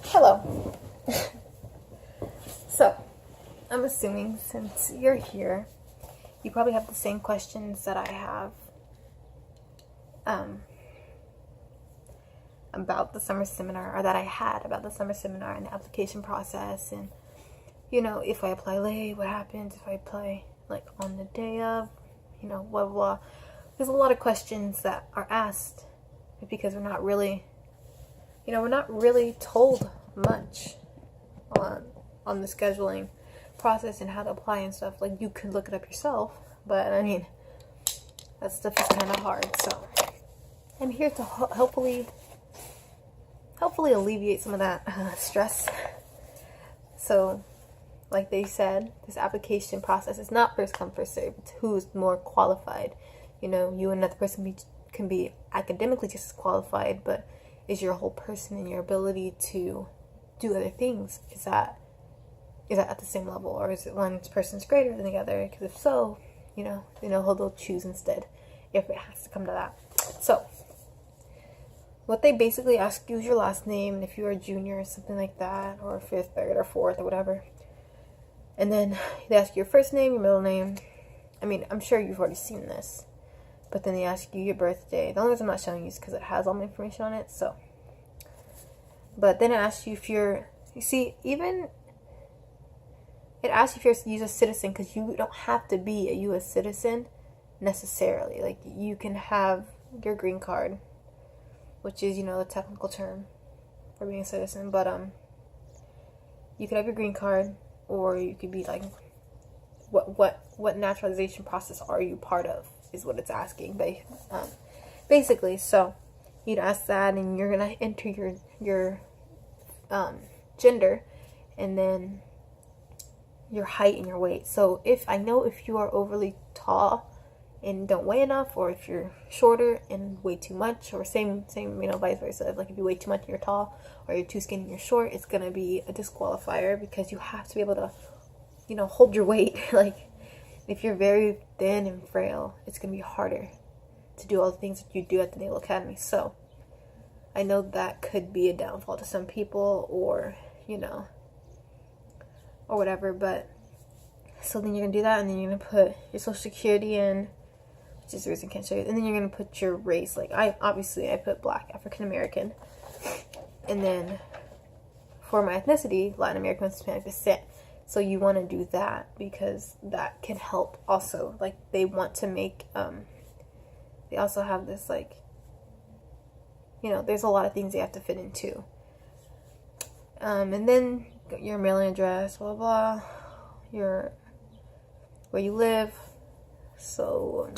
Hello. So, I'm assuming since you're here, you probably have the same questions that I have about the summer seminar, or that I had about the summer seminar and the application process, and if I apply late, what happens if I apply like on the day of, blah blah. There's a lot of questions that are asked because we're not really told much on the scheduling process and how to apply and stuff. Like, you could look it up yourself, but I mean, that stuff is kind of hard. So I'm here to hopefully alleviate some of that stress. So, like they said, this application process is not first come first served. It's who's more qualified. You and another person can be academically just as qualified, but is your whole person and your ability to do other things, is that at the same level, or is it one person's greater than the other? Because if so, who they'll choose instead, if it has to come to that. So what they basically ask you is your last name, and if you're a junior or something like that, or fifth, third, or fourth, or whatever. And then they ask you your first name, your middle name. I mean, I'm sure you've already seen this, but then they ask you your birthday. The only reason I'm not showing you is because it has all my information on it. So, but then it asks you if you're, it asks you if you're a U.S. citizen, because you don't have to be a U.S. citizen necessarily. Like, you can have your green card, which is, the technical term for being a citizen. But you could have your green card, or you could be like, what naturalization process are you part of, is what it's asking, basically. So you'd ask that, and you're gonna enter your gender, and then your height and your weight. So if you are overly tall and don't weigh enough, or if you're shorter and weigh too much, or same vice versa. Like, if you weigh too much and you're tall, or you're too skinny and you're short, it's gonna be a disqualifier, because you have to be able to hold your weight. Like, if you're very thin and frail, it's gonna be harder to do all the things that you do at the Naval Academy. So I know that could be a downfall to some people, or or whatever. But so then you're gonna do that, and then you're gonna put your social security in, which is the reason I can't show you. And then you're gonna put your race. Like, I put Black, African American, and then for my ethnicity, Latin American, Hispanic descent. So you want to do that, because that can help also. Like, they want to make they also have this, like, there's a lot of things they have to fit into. And then your mailing address, blah blah, where you live. So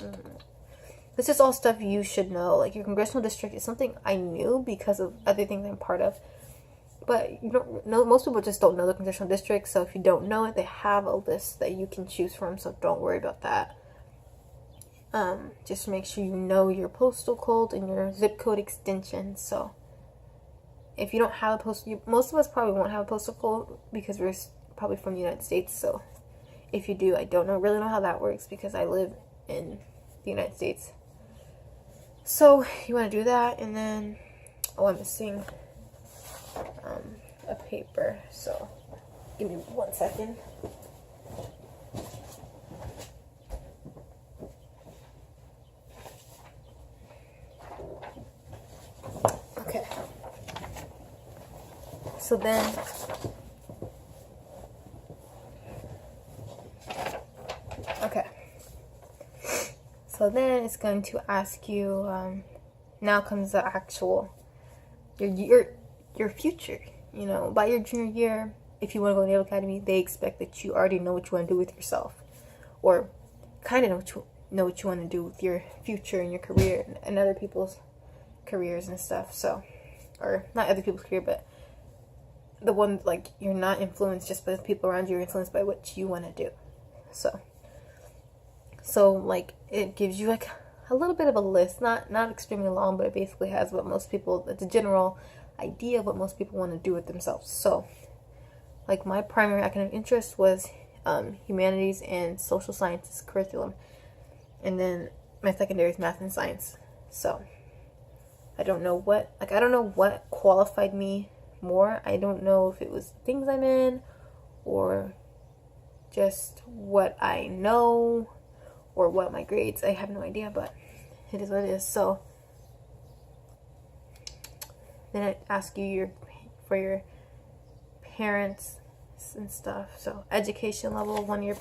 this is all stuff you should know. Like, your congressional district is something I knew because of other things I'm part of. But you don't know, most people just don't know the congressional district. So if you don't know it, they have a list that you can choose from. So don't worry about that. Just make sure you know your postal code and your zip code extension. So if you don't have a postal, most of us probably won't have a postal code, because we're probably from the United States. So if you do, I don't really know how that works, because I live in the United States. So you want to do that, and then I'm missing a paper, so give me 1 second. Okay. So then it's going to ask you, now comes the actual your future. By your junior year, if you want to go to Naval Academy, they expect that you already know what you want to do with yourself, or kind of know what you want to do with your future and your career and other people's careers and stuff. So, or not other people's career, but the one, like, you're not influenced just by the people around you, you're influenced by what you want to do. So like, it gives you like a little bit of a list, not extremely long, but it basically has what most people, it's a general idea of what most people want to do with themselves. So like, my primary academic interest was humanities and social sciences curriculum, and then my secondary is math and science. So I don't know what qualified me more. I don't know if it was things I'm in or just what I know or what my grades. I have no idea, but it is what it is. So then I ask you for your parents and stuff. So education level, your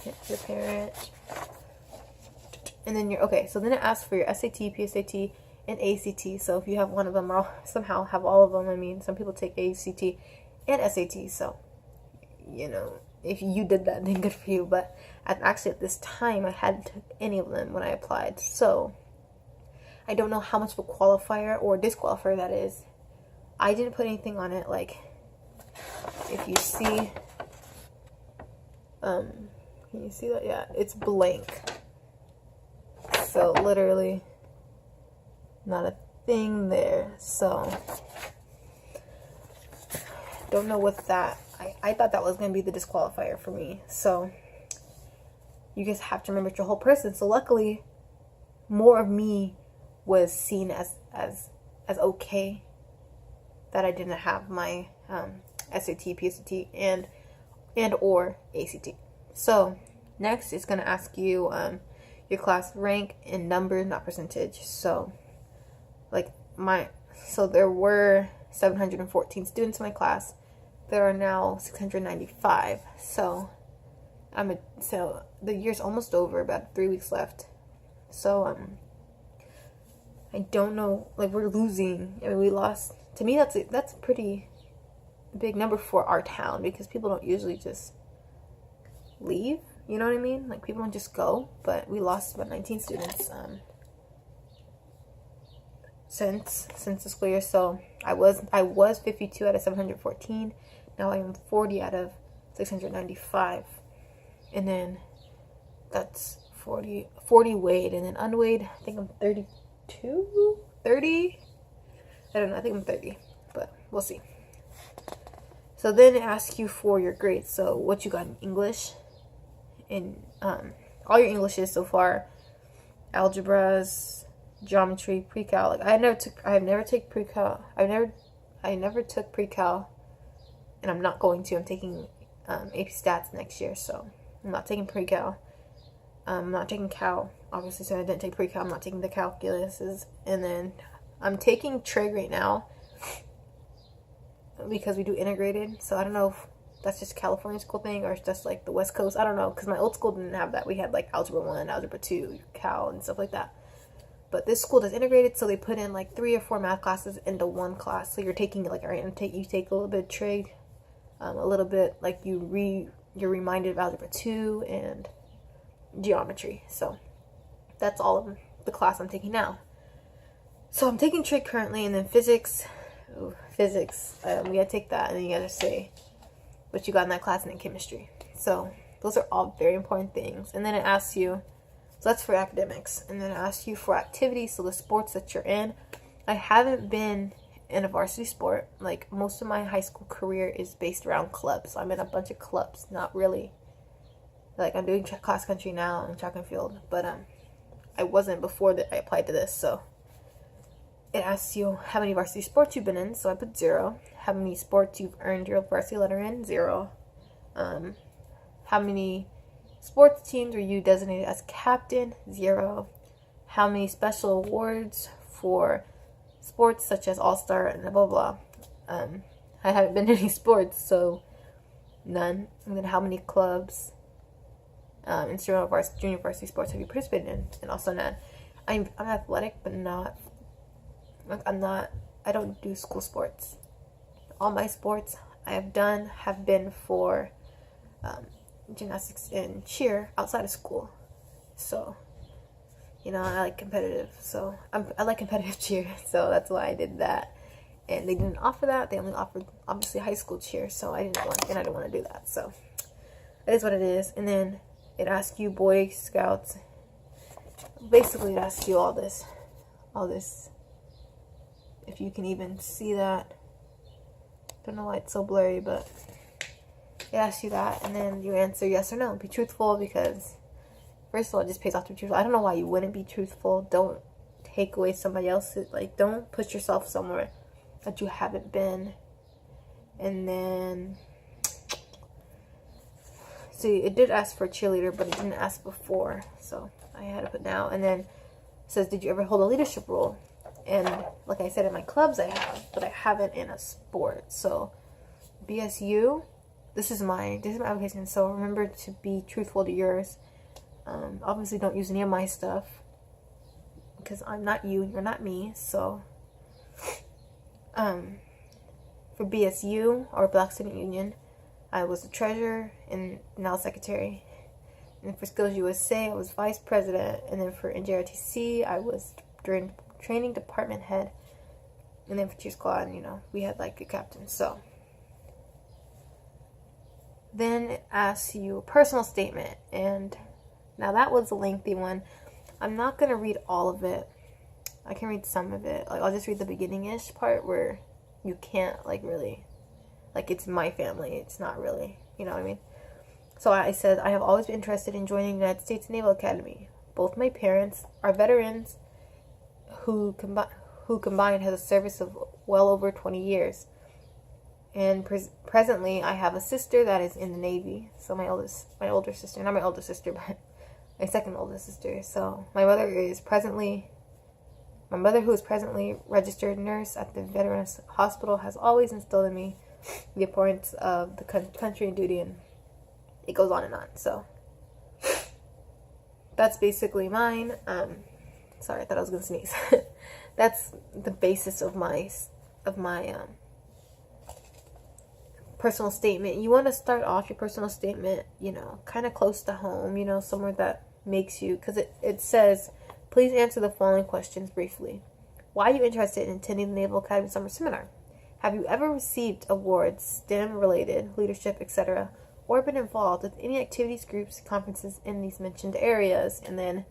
parent, and then so then it asks for your SAT, PSAT, and ACT. So if you have one of them, or somehow have all of them, I mean, some people take ACT and SAT. So if you did that, then good for you. But actually at this time, I hadn't took any of them when I applied. So I don't know how much of a qualifier or disqualifier that is. I didn't put anything on it. Like, if you see, can you see that? Yeah, it's blank. So literally not a thing there. So don't know what that, I thought that was going to be the disqualifier for me. So you just have to remember it's your whole person. So luckily more of me was seen as okay that I didn't have my SAT, PSAT, and or ACT. So next it's going to ask you your class rank in numbers, not percentage. So so there were 714 students in my class. There are now 695. So so the year's almost over, about 3 weeks left. So I don't know, like, we're losing. I mean, we lost. To me, that's a pretty big number for our town, because people don't usually just leave. You know what I mean? Like, people don't just go. But we lost about 19 students since the school year. So I was 52 out of 714. Now I am 40 out of 695. And then that's 40 weighed, and then unweighed, I think I'm 32, 30. I don't know, I think I'm 30, but we'll see. So then it asks you for your grades. So what you got in English, in all your Englishes so far, algebras, geometry, pre-cal. Like, I never took pre-cal. I never took pre-cal, and I'm not going to. I'm taking AP Stats next year, so I'm not taking pre-cal. I'm not taking cal, obviously, so I didn't take pre-cal. I'm not taking the calculuses. And then I'm taking trig right now because we do integrated. So I don't know if that's just California school thing or it's just like the West Coast. I don't know, because my old school didn't have that. We had like algebra 1, algebra 2, cal, and stuff like that. But this school does integrated, so they put in like 3 or 4 math classes into one class. So you're taking like, all right, you take a little bit of trig, a little bit, like you're reminded of algebra 2 and geometry. So that's all of the class I'm taking now. So I'm taking trig currently, and then physics. We gotta take that, and then you gotta say what you got in that class, and then chemistry. So those are all very important things. And then it asks you, so that's for academics, and then it asks you for activities, so the sports that you're in. I haven't been in a varsity sport. Like, most of my high school career is based around clubs. So I'm in a bunch of clubs, not really. Like, I'm doing cross country now and track and field, but I wasn't before that I applied to this. So it asks you how many varsity sports you've been in. So I put 0. How many sports you've earned your varsity letter in? 0. How many sports teams were you designated as captain? 0. How many special awards for sports such as All-Star and blah blah blah. I haven't been in any sports, so none. And then how many clubs, instrumental varsity, junior varsity sports have you participated in? And also none. I'm athletic, but not. I don't do school sports. All my sports I have done have been for gymnastics and cheer outside of school. So, I like competitive. So I like competitive cheer. So that's why I did that. And they didn't offer that. They only offered, obviously, high school cheer. So I didn't want to do that. So that is what it is. And then it asks you Boy Scouts. Basically, it asks you all this. If you can even see that. Don't know why it's so blurry, but it asks you that, and then you answer yes or no. Be truthful, because first of all, it just pays off to be truthful. I don't know why you wouldn't be truthful. Don't take away somebody else's. Like, don't put yourself somewhere that you haven't been. And then, see, it did ask for cheerleader, but it didn't ask before, so I had to put now. And then it says, did you ever hold a leadership role? And like I said, in my clubs I have, but I haven't in a sport. So BSU, this is my application. So remember to be truthful to yours. Obviously don't use any of my stuff, because I'm not you, you're not me. So for BSU, or Black Student Union, I was the treasurer and now secretary. And for Skills USA, I was vice president. And then for NJRTC, I was during training department head. And then for Cheer Squad, you know, we had like a captain. So then it asks you a personal statement. And now that was a lengthy one. I'm not going to read all of it. I can read some of it. Like, I'll just read the beginning-ish part where you can't, like, really, like, it's my family. It's not really, you know what I mean? So I said, I have always been interested in joining the United States Naval Academy. Both my parents are veterans who combined has a service of well over 20 years. And presently, I have a sister that is in the Navy. So my older sister, not my older sister, but my second oldest sister. So my mother, who is presently registered nurse at the Veterans Hospital, has always instilled in me the importance of the country and duty, and it goes on and on. So that's basically mine. Sorry, I thought I was gonna sneeze. That's the basis of my personal statement. You want to start off your personal statement, you know, kind of close to home, you know, somewhere that makes you, because it says, please answer the following questions briefly. Why are you interested in attending the Naval Academy Summer Seminar? Have you ever received awards, STEM-related, leadership, etc., or been involved with any activities, groups, conferences in these mentioned areas? And then,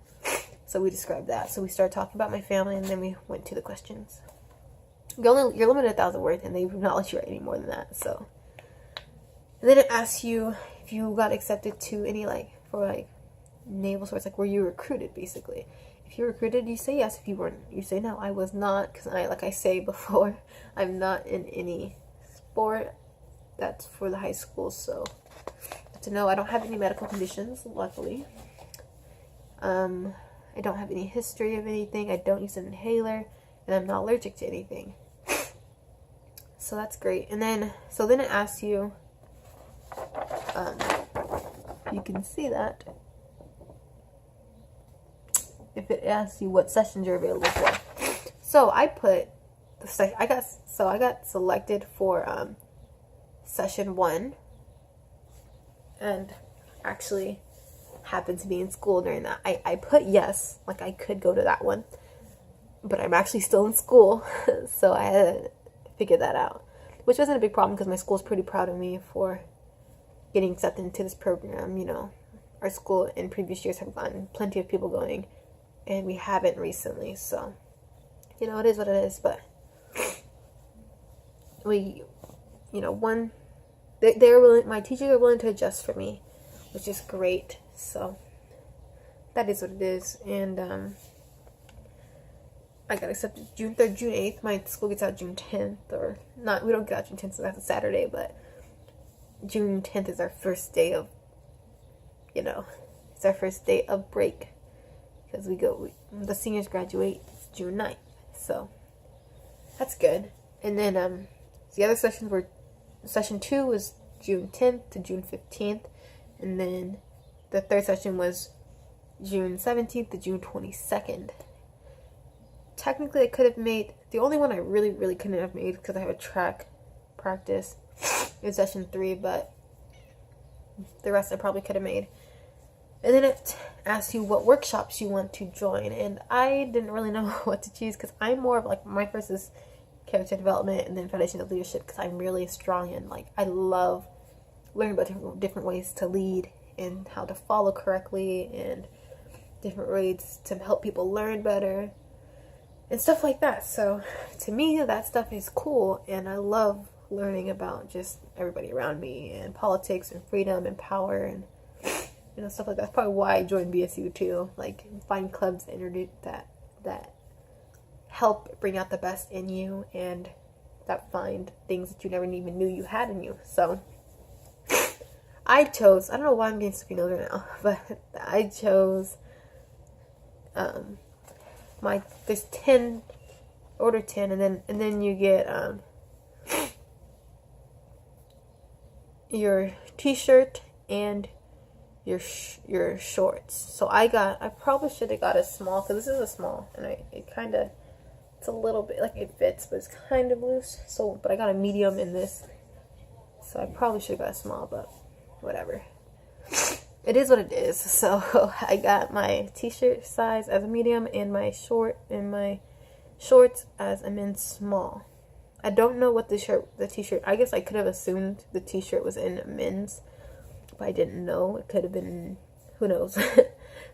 so we described that. So we started talking about my family, and then we went to the questions. You're limited to 1,000 words, and they will not let you write any more than that. So, and then it asks you if you got accepted to any, like, for, like, naval sports, like, were you recruited, basically. If you're recruited, you say yes. If you weren't, you say no. I was not, because like I say before, I'm not in any sport that's for the high school. So to know, I don't have any medical conditions, luckily. I don't have any history of anything. I don't use an inhaler, and I'm not allergic to anything. So that's great. And then, so then it asks you, you can see that. If it asks you what sessions you're available for. So I put I got selected for session 1, and actually happened to be in school during that. I put yes, like I could go to that one, but I'm actually still in school. So I had to figure that out, which wasn't a big problem because my school's pretty proud of me for getting accepted into this program. You know, our school in previous years have gotten plenty of people going, and we haven't recently, so, you know, it is what it is. But we, you know, they're willing, my teachers are willing to adjust for me, which is great. So that is what it is. And I got accepted June 3rd, June 8th. My school gets out June 10th, or not, we don't get out June 10th, so that's a Saturday, but June 10th is our first day of, you know, it's our first day of break. Because the seniors graduate June 9th, so that's good. And then the other sessions were, session 2 was June 10th to June 15th, and then the third session was June 17th to June 22nd. Technically, I could have made, the only one I really, really couldn't have made, because I have a track practice, is session 3, but the rest I probably could have made. And then it asks you what workshops you want to join. And I didn't really know what to choose, because I'm more of, like, my first is character development and then foundation of leadership, because I'm really strong in, like, I love learning about different ways to lead and how to follow correctly and different ways to help people learn better and stuff like that. So to me, that stuff is cool, and I love learning about just everybody around me and politics and freedom and power and, you know, stuff like that. That's probably why I joined BSU too. Like, find clubs that help bring out the best in you and that find things that you never even knew you had in you. So I chose, I don't know why I'm getting Sophie Noser now, but I chose there's 10, order 10, and then you get your t-shirt and your shorts. So I probably should have got a small, because this is a small, and it's a little bit, like, it fits, but it's kind of loose. So, but I got a medium in this, so I probably should have got a small, but whatever. It is what it is. So I got my t-shirt size as a medium and my shorts as a men's small. I don't know what the t-shirt, I guess I could have assumed the t-shirt was in men's, but I didn't know. It could have been, who knows.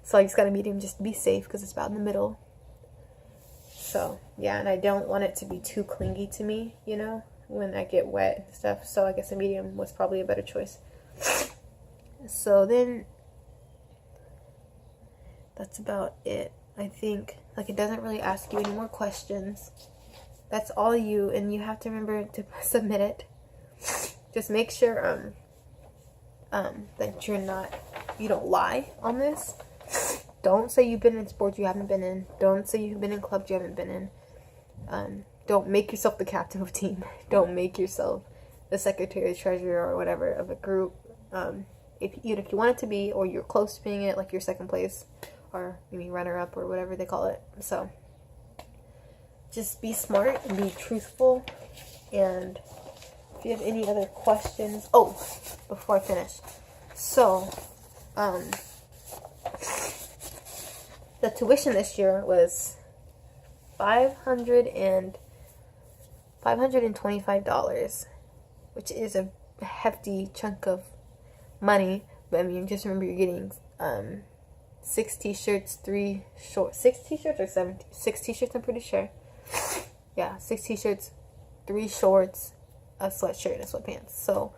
So I just got a medium just to be safe, because it's about in the middle. So yeah, and I don't want it to be too clingy to me, you know, when I get wet and stuff. So I guess a medium was probably a better choice. So then that's about it. I think, like, it doesn't really ask you any more questions. That's all you, and you have to remember to submit it. Just make sure that you don't lie on this. Don't say you've been in sports you haven't been in. Don't say you've been in clubs you haven't been in. Don't make yourself the captain of a team. Don't make yourself the secretary, treasurer, or whatever of a group. If you want it to be, or you're close to being it, like you're second place, or maybe runner up, or whatever they call it. So just be smart and be truthful. And if you have any other questions, before I finish, so the tuition this year was $525, which is a hefty chunk of money. But I mean, just remember, you're getting 6 t-shirts, 3 shorts. 6 t-shirts or 7? 6 t-shirts, I'm pretty sure. Yeah, 6 t-shirts, 3 shorts, a sweatshirt, and sweatpants. So,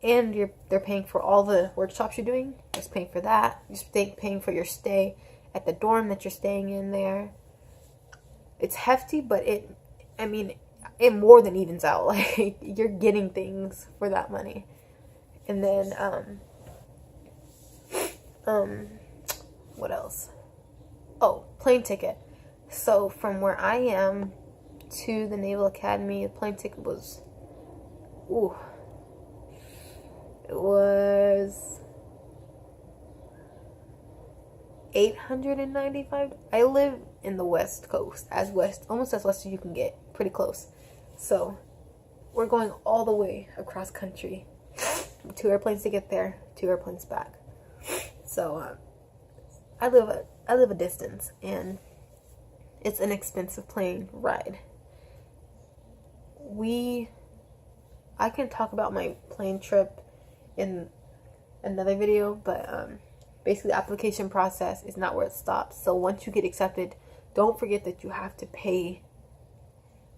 and they're paying for all the workshops you're doing. Just paying for that. Just paying for your stay at the dorm that you're staying in there. It's hefty, but it more than evens out. Like, you're getting things for that money. And then what else? Plane ticket. So from where I am to the Naval Academy, the plane ticket was $895. I live in the West Coast, almost as west as you can get, pretty close. So we're going all the way across country, 2 airplanes to get there, 2 airplanes back. So I live a distance, and it's an expensive plane ride. I can talk about my plane trip in another video, but basically the application process is not where it stops. So once you get accepted, don't forget that you have to pay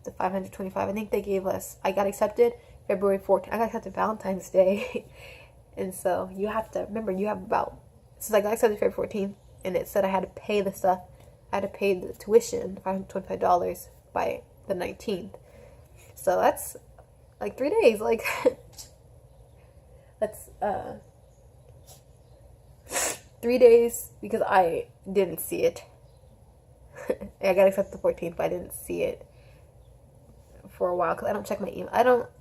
the $525. I think they gave us, I got accepted February 14th. I got accepted Valentine's Day. And so you have to remember, you have about, since I got accepted February 14th, and it said I had to pay the stuff, I had to pay the tuition, $525, by the 19th. So that's like 3 days. Like, that's 3 days, because I didn't see it. I got accepted the 14th, but I didn't see it for a while, because I don't check my email.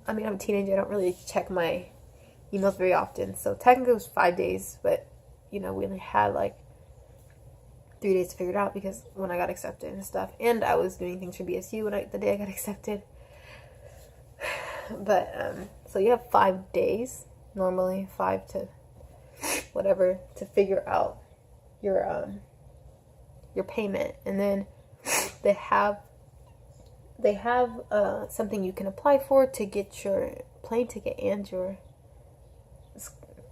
I'm a teenager, I don't really check my emails very often. So technically it was 5 days, but we only had like 3 days to figure it out, because when I got accepted and stuff, and I was doing things for BSU the day I got accepted. But so you have 5 days, normally 5 to whatever, to figure out your payment. And then they have something you can apply for to get your plane ticket and your,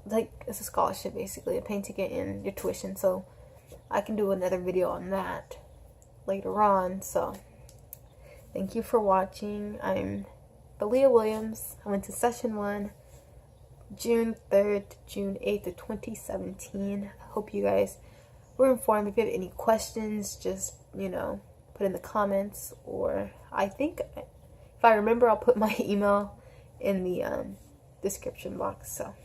like, it's a scholarship basically, a plane ticket and your tuition. So I can do another video on that later on. So thank you for watching. I'm Leah Williams. I went to session 1 June 3rd to June 8th of 2017. I hope you guys were informed. If you have any questions, just put in the comments, or I think if If I remember, I'll put my email in the description box. So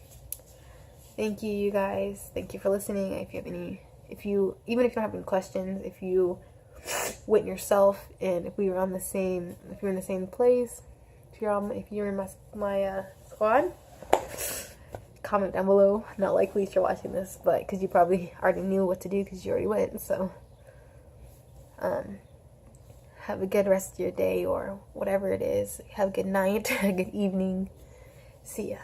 thank you, you guys. Thank you for listening. If you have any, even if you don't have any questions, if you went yourself, and if we were on the same, if you're in the same place, if you're in my squad, comment down below. Not likely if you're watching this, but because you probably already knew what to do because you already went. So have a good rest of your day, or whatever it is. Have a good night, a good evening. See ya.